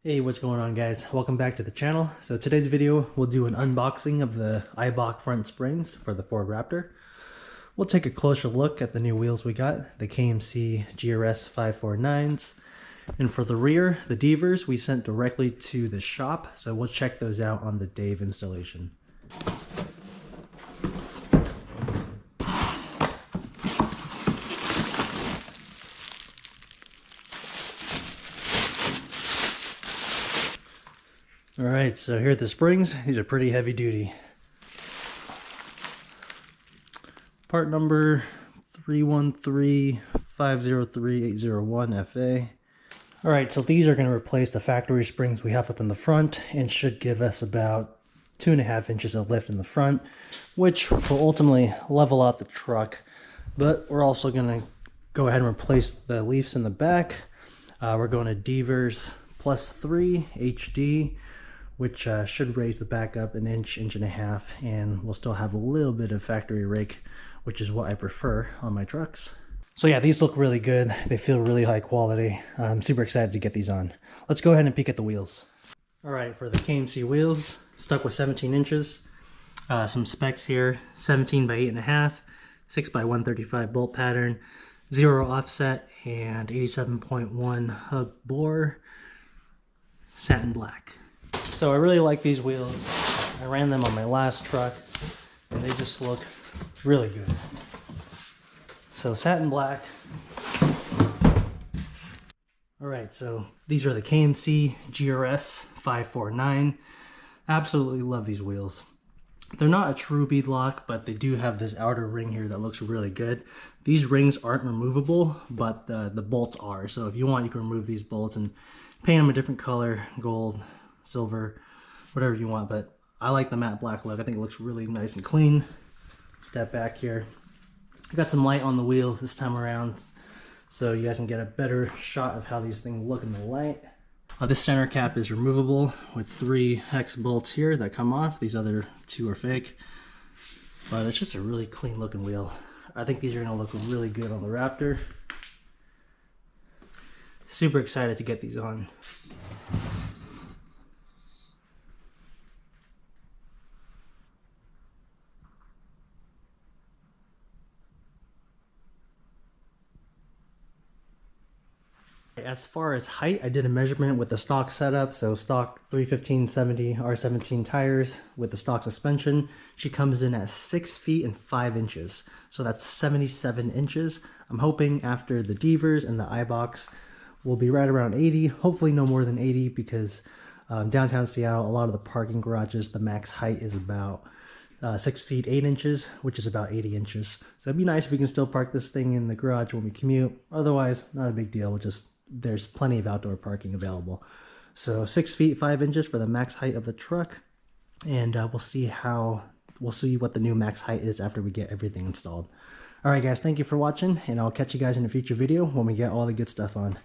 Hey, what's going on, guys? Welcome back to the channel. So today's video, we'll do an unboxing of the Eibach front springs for the Ford Raptor. We'll take a closer look at the new wheels we got, the KMC GRS 549s. And for the rear, the Devers, we sent directly to the shop, so we'll check those out on the day of installation. Alright, so here are the springs. These are pretty heavy duty. Part number 313503801FA. Alright, so these are going to replace the factory springs we have up in the front and should give us about 2.5 inches of lift in the front, which will ultimately level out the truck. But we're also going to go ahead and replace the leafs in the back. We're going to Devers +3 HD, which should raise the back up an inch, inch and a half, and we'll still have a little bit of factory rake, which is what I prefer on my trucks. So yeah, these look really good. They feel really high quality. I'm super excited to get these on. Let's go ahead and peek at the wheels. All right, for the KMC wheels, stuck with 17 inches. Some specs here, 17 by 8.5, 6 by 135 bolt pattern, 0 offset, and 87.1 hub bore, satin black. So I really like these wheels. I ran them on my last truck and they just look really good. So satin black. Alright, so these are the KMC GRS 549. Absolutely love these wheels. They're not a true bead lock, but they do have this outer ring here that looks really good. These rings aren't removable, but the bolts are. So if you want, you can remove these bolts and paint them a different color, gold, silver, whatever you want, but I like the matte black look. I think it looks really nice and clean. Step back here. I got some light on the wheels this time around so you guys can get a better shot of how these things look in the light. This center cap is removable with 3 hex bolts here that come off. These other 2 are fake, but it's just a really clean looking wheel. I think these are going to look really good on the Raptor. Super excited to get these on. As far as height, I did a measurement with the stock setup, so stock 315/70 R17 tires with the stock suspension. She comes in at 6 feet and 5 inches, so that's 77 inches. I'm hoping after the Devers and the Eibachs we'll be right around 80, hopefully no more than 80, because downtown Seattle, a lot of the parking garages, the max height is about 6 feet 8 inches, which is about 80 inches. So it'd be nice if we can still park this thing in the garage when we commute. Otherwise, not a big deal. There's plenty of outdoor parking available. So 6 feet 5 inches for the max height of the truck, and we'll see what the new max height is after we get everything installed. All right, guys, thank you for watching, and I'll catch you guys in a future video when we get all the good stuff on.